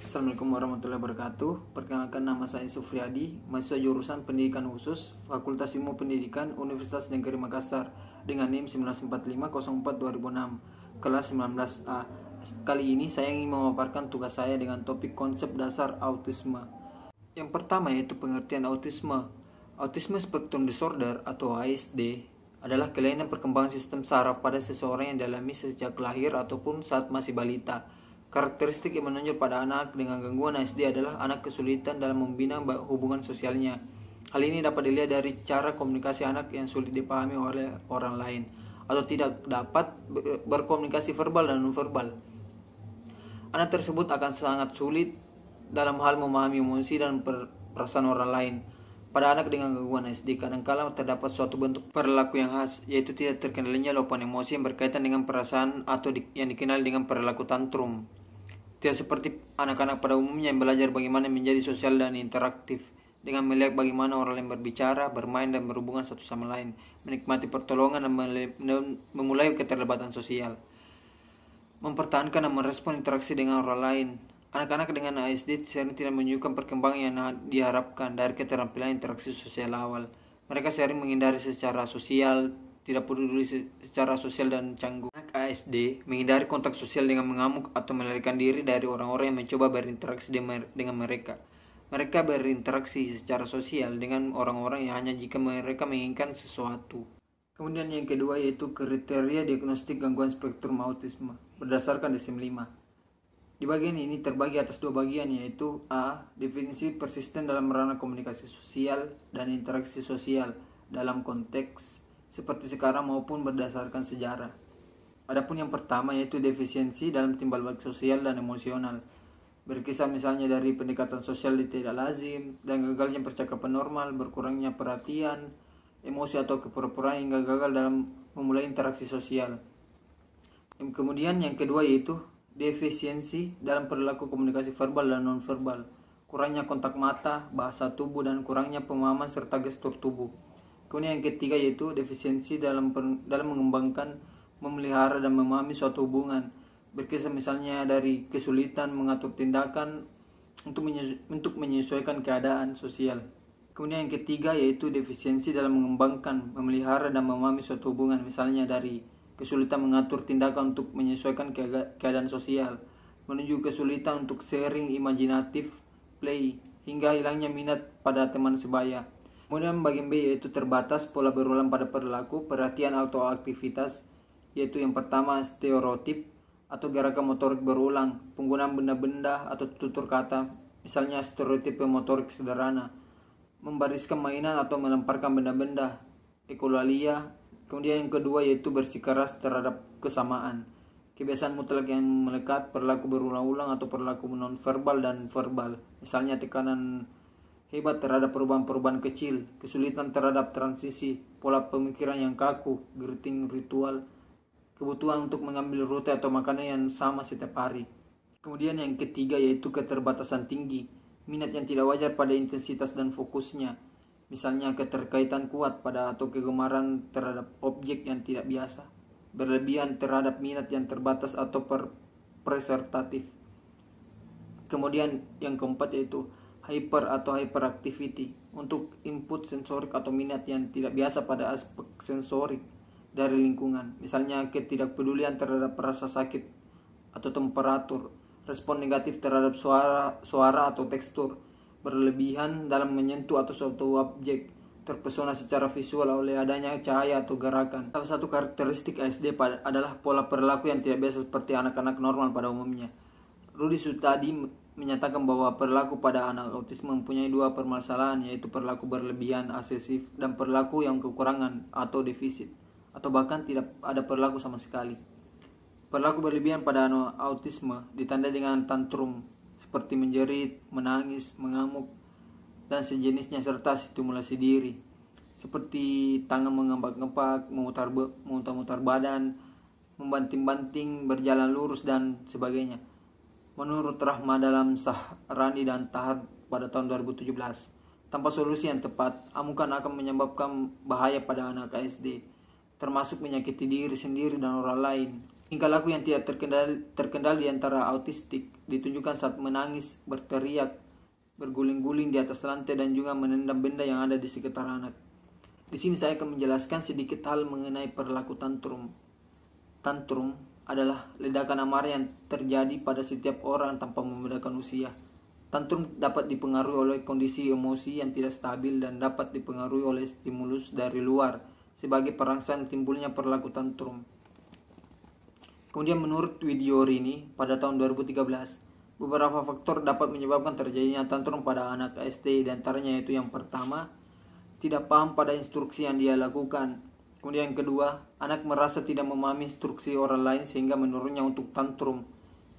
Assalamualaikum warahmatullahi wabarakatuh. Perkenalkan, nama saya Sufriadi, mahasiswa jurusan Pendidikan Khusus, Fakultas Ilmu Pendidikan, Universitas Negeri Makassar, dengan NIM 94504-2006, kelas 19A. Kali ini saya ingin memaparkan tugas saya dengan topik konsep dasar autisme. Yang pertama yaitu pengertian autisme. Autisme Spectrum Disorder atau ASD adalah kelainan perkembangan sistem saraf pada seseorang yang dialami sejak lahir ataupun saat masih balita. Karakteristik yang menonjol pada anak dengan gangguan ASD adalah anak kesulitan dalam membina hubungan sosialnya. Hal ini dapat dilihat dari cara komunikasi anak yang sulit dipahami oleh orang lain atau tidak dapat berkomunikasi verbal dan nonverbal. Anak tersebut akan sangat sulit dalam hal memahami emosi dan perasaan orang lain. Pada anak dengan gangguan ASD, kadangkala terdapat suatu bentuk perilaku yang khas, yaitu tidak terkendalinya luapan emosi yang berkaitan dengan perasaan atau yang dikenal dengan perilaku tantrum. Tidak seperti anak-anak pada umumnya yang belajar bagaimana menjadi sosial dan interaktif, dengan melihat bagaimana orang lain berbicara, bermain, dan berhubungan satu sama lain, menikmati pertolongan dan memulai keterlibatan sosial, mempertahankan dan merespon interaksi dengan orang lain. Anak-anak dengan ASD sering tidak menunjukkan perkembangan yang diharapkan dari keterampilan interaksi sosial awal. Mereka sering menghindari secara sosial, tidak peduli secara sosial, dan canggung. Anak ASD menghindari kontak sosial dengan mengamuk atau melarikan diri dari orang-orang yang mencoba berinteraksi dengan mereka. Mereka berinteraksi secara sosial dengan orang-orang yang hanya jika mereka menginginkan sesuatu. Kemudian yang kedua yaitu kriteria diagnostik gangguan spektrum autisme berdasarkan DSM-5. Di bagian ini terbagi atas dua bagian, yaitu A. Definisi persisten dalam ranah komunikasi sosial dan interaksi sosial dalam konteks seperti sekarang maupun berdasarkan sejarah. Adapun yang pertama yaitu defisiensi dalam timbal balik sosial dan emosional, berkisar misalnya dari pendekatan sosial tidak lazim dan gagalnya percakapan normal, berkurangnya perhatian, emosi atau kepura-puraan hingga gagal dalam memulai interaksi sosial. Kemudian yang kedua yaitu defisiensi dalam perilaku komunikasi verbal dan nonverbal, kurangnya kontak mata, bahasa tubuh, dan kurangnya pemahaman serta gestur tubuh. Kemudian yang ketiga yaitu defisiensi dalam mengembangkan, memelihara, dan memahami suatu hubungan, berkisar misalnya dari kesulitan mengatur tindakan untuk menyesuaikan keadaan sosial. Kemudian yang ketiga yaitu defisiensi dalam mengembangkan, memelihara, dan memahami suatu hubungan, misalnya dari kesulitan mengatur tindakan untuk menyesuaikan keadaan sosial, menuju kesulitan untuk sharing imajinatif, play, hingga hilangnya minat pada teman sebaya. Kemudian bagian B yaitu terbatas pola berulang pada perilaku, perhatian atau aktivitas, yaitu yang pertama stereotip atau gerakan motorik berulang, penggunaan benda-benda atau tutur kata, misalnya stereotip motorik sederhana, membariskan mainan atau melemparkan benda-benda, ekolalia. Kemudian yang kedua yaitu bersikeras terhadap kesamaan, kebiasaan mutlak yang melekat, perilaku berulang-ulang atau perilaku non-verbal dan verbal, misalnya tekanan hebat terhadap perubahan-perubahan kecil, kesulitan terhadap transisi, pola pemikiran yang kaku, greeting ritual, kebutuhan untuk mengambil rute atau makanan yang sama setiap hari. Kemudian yang ketiga yaitu keterbatasan tinggi, minat yang tidak wajar pada intensitas dan fokusnya, misalnya keterkaitan kuat pada atau kegemaran terhadap objek yang tidak biasa, berlebihan terhadap minat yang terbatas atau preservatif. Kemudian yang keempat yaitu hyper atau hyperactivity, untuk input sensorik atau minat yang tidak biasa pada aspek sensorik dari lingkungan, misalnya ketidakpedulian terhadap rasa sakit atau temperatur, respon negatif terhadap suara atau tekstur, berlebihan dalam menyentuh atau suatu objek, terpesona secara visual oleh adanya cahaya atau gerakan. Salah satu karakteristik ASD adalah pola perilaku yang tidak biasa seperti anak-anak normal pada umumnya. Rudy Sutadi menyatakan bahwa perilaku pada anak autisme mempunyai dua permasalahan, yaitu perilaku berlebihan asesif dan perilaku yang kekurangan atau defisit, atau bahkan tidak ada perilaku sama sekali. Perilaku berlebihan pada anak autisme ditandai dengan tantrum seperti menjerit, menangis, mengamuk, dan sejenisnya, serta stimulasi diri seperti tangan mengempak-ngempak, memutar-mutar badan, membanting-banting, berjalan lurus, dan sebagainya. Menurut Rahma dalam Sahrani dan Tahar pada tahun 2017, tanpa solusi yang tepat, amukan akan menyebabkan bahaya pada anak ASD, termasuk menyakiti diri sendiri dan orang lain. Tingkah laku yang tidak terkendali antara autistik ditunjukkan saat menangis, berteriak, berguling-guling di atas lantai, dan juga menendang benda yang ada di sekitar anak. Di sini saya akan menjelaskan sedikit hal mengenai perilaku tantrum. Tantrum adalah ledakan amarah yang terjadi pada setiap orang tanpa membedakan usia. Tantrum dapat dipengaruhi oleh kondisi emosi yang tidak stabil dan dapat dipengaruhi oleh stimulus dari luar sebagai perangsang timbulnya perilaku tantrum. Kemudian menurut Widyorini pada tahun 2013, beberapa faktor dapat menyebabkan terjadinya tantrum pada anak SD, di antaranya yaitu yang pertama, tidak paham pada instruksi yang dia lakukan. Kemudian yang kedua, anak merasa tidak memahami instruksi orang lain sehingga menurunnya untuk tantrum.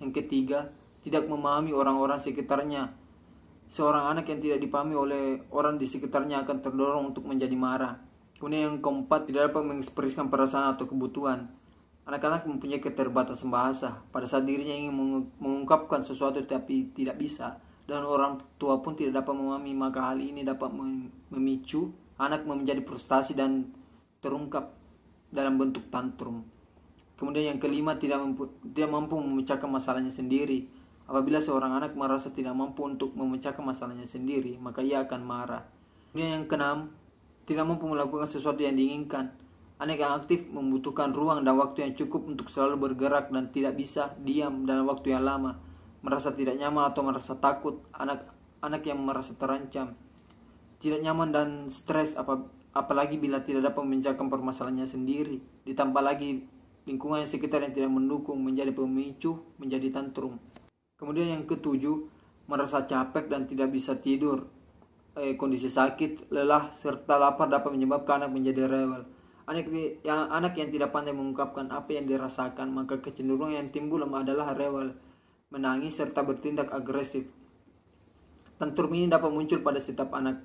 Yang ketiga, tidak memahami orang-orang sekitarnya. Seorang anak yang tidak dipahami oleh orang di sekitarnya akan terdorong untuk menjadi marah. Kemudian yang keempat, tidak dapat mengekspresikan perasaan atau kebutuhan. Anak-anak mempunyai keterbatasan bahasa. Pada saat dirinya ingin mengungkapkan sesuatu tapi tidak bisa, dan orang tua pun tidak dapat memahami, maka hal ini dapat memicu anak menjadi frustasi dan terungkap dalam bentuk tantrum. Kemudian yang kelima, tidak mampu memecahkan masalahnya sendiri. Apabila seorang anak merasa tidak mampu untuk memecahkan masalahnya sendiri, maka ia akan marah. Kemudian yang keenam, tidak mampu melakukan sesuatu yang diinginkan. Anak yang aktif membutuhkan ruang dan waktu yang cukup untuk selalu bergerak dan tidak bisa diam dalam waktu yang lama. Merasa tidak nyaman atau merasa takut. Anak yang merasa terancam, tidak nyaman dan stres, apalagi bila tidak dapat memecahkan permasalahannya sendiri. Ditambah lagi lingkungan sekitar yang tidak mendukung, menjadi pemicu menjadi tantrum. Kemudian yang ketujuh, merasa capek dan tidak bisa tidur. Kondisi sakit, lelah, serta lapar dapat menyebabkan anak menjadi rewel. Anak yang tidak pandai mengungkapkan apa yang dirasakan, maka kecenderungan yang timbul adalah rewel, menangis, serta bertindak agresif. Tantrum ini dapat muncul pada setiap anak,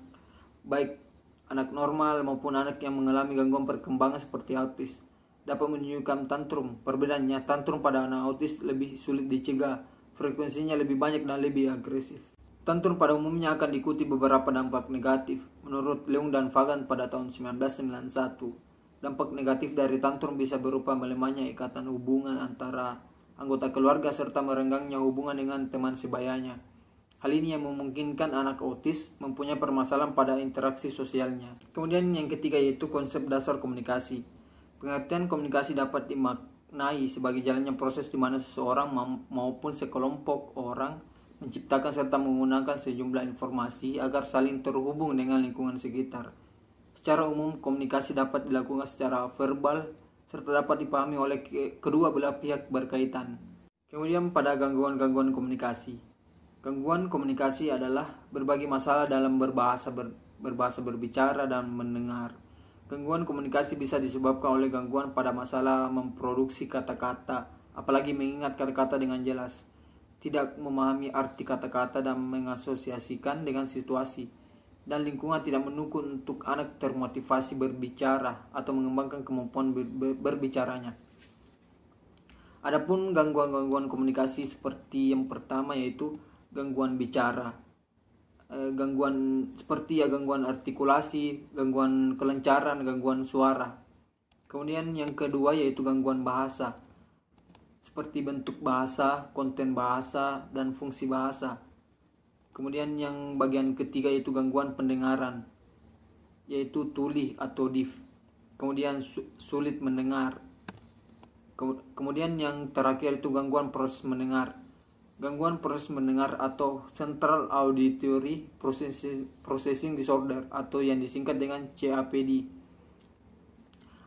baik anak normal maupun anak yang mengalami gangguan perkembangan seperti autis. Dapat menunjukkan tantrum. Perbedaannya, tantrum pada anak autis lebih sulit dicegah, frekuensinya lebih banyak dan lebih agresif. Tantrum pada umumnya akan diikuti beberapa dampak negatif. Menurut Leung dan Fagan pada tahun 1991, dampak negatif dari tantrum bisa berupa melemahnya ikatan hubungan antara anggota keluarga serta merenggangnya hubungan dengan teman sebayanya. Hal ini yang memungkinkan anak autis mempunyai permasalahan pada interaksi sosialnya. Kemudian yang ketiga yaitu konsep dasar komunikasi. Pengertian komunikasi dapat dimaknai sebagai jalannya proses di mana seseorang maupun sekelompok orang menciptakan serta menggunakan sejumlah informasi agar saling terhubung dengan lingkungan sekitar. Secara umum, komunikasi dapat dilakukan secara verbal serta dapat dipahami oleh kedua belah pihak berkaitan. Kemudian pada gangguan-gangguan komunikasi. Gangguan komunikasi adalah berbagai masalah dalam berbahasa berbicara dan mendengar. Gangguan komunikasi bisa disebabkan oleh gangguan pada masalah memproduksi kata-kata, apalagi mengingat kata-kata dengan jelas, tidak memahami arti kata-kata dan mengasosiasikan dengan situasi, dan lingkungan tidak mendukung untuk anak termotivasi berbicara atau mengembangkan kemampuan berbicaranya. Adapun gangguan-gangguan komunikasi seperti yang pertama yaitu gangguan bicara. Gangguan seperti gangguan artikulasi, gangguan kelencaran, gangguan suara. Kemudian yang kedua yaitu gangguan bahasa, seperti bentuk bahasa, konten bahasa, dan fungsi bahasa. Kemudian yang bagian ketiga yaitu gangguan pendengaran, yaitu tuli atau div. Kemudian sulit mendengar. Kemudian yang terakhir itu gangguan proses mendengar. Gangguan proses mendengar atau Central Auditory Processing Disorder atau yang disingkat dengan CAPD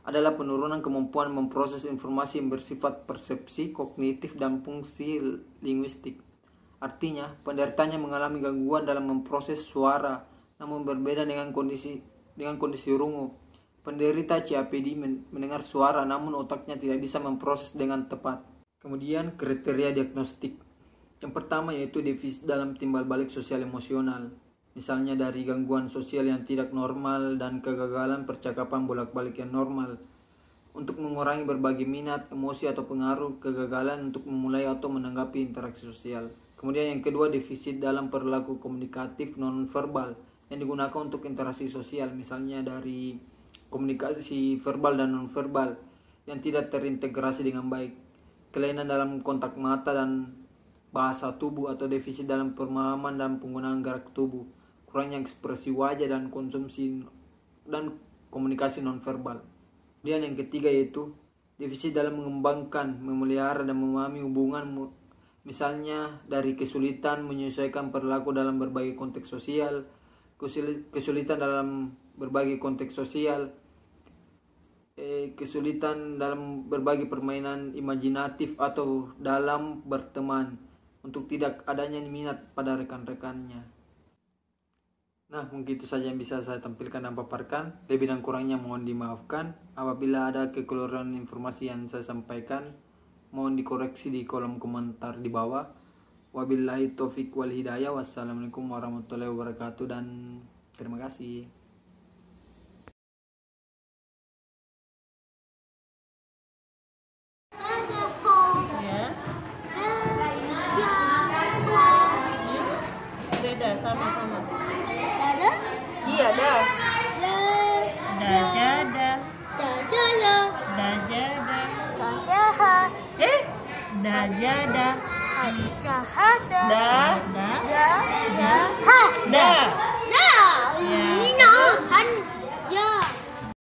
adalah penurunan kemampuan memproses informasi yang bersifat persepsi, kognitif, dan fungsi linguistik. Artinya, penderitanya mengalami gangguan dalam memproses suara, namun berbeda dengan kondisi rungu. Penderita CAPD mendengar suara, namun otaknya tidak bisa memproses dengan tepat. Kemudian kriteria diagnostik. Yang pertama yaitu defisit dalam timbal balik sosial emosional, misalnya dari gangguan sosial yang tidak normal dan kegagalan percakapan bolak-balik yang normal. Untuk mengurangi berbagai minat, emosi, atau pengaruh kegagalan untuk memulai atau menanggapi interaksi sosial. Kemudian yang kedua, defisit dalam perilaku komunikatif non-verbal yang digunakan untuk interaksi sosial, misalnya dari komunikasi verbal dan non-verbal yang tidak terintegrasi dengan baik. Kelainan dalam kontak mata dan bahasa tubuh atau defisit dalam pemahaman dan penggunaan gerak tubuh, kurangnya ekspresi wajah dan konsumsi dan komunikasi nonverbal. Dan yang ketiga yaitu defisit dalam mengembangkan, memelihara dan memahami hubungan, misalnya dari kesulitan menyesuaikan perilaku dalam berbagai konteks sosial, kesulitan dalam berbagai konteks sosial, kesulitan dalam berbagai permainan imajinatif atau dalam berteman, untuk tidak adanya minat pada rekan-rekannya. Nah, mungkin itu saja yang bisa saya tampilkan dan paparkan. Lebih dan kurangnya mohon dimaafkan. Apabila ada kekeliruan informasi yang saya sampaikan, mohon dikoreksi di kolom komentar di bawah. Wabillahi taufik wal hidayah. Wassalamualaikum warahmatullahi wabarakatuh dan terima kasih. Beda sama-sama. Iya dah. Dajada. Dajada. Dajada. Dajaha. Dajada. Dajahada. Da. Da.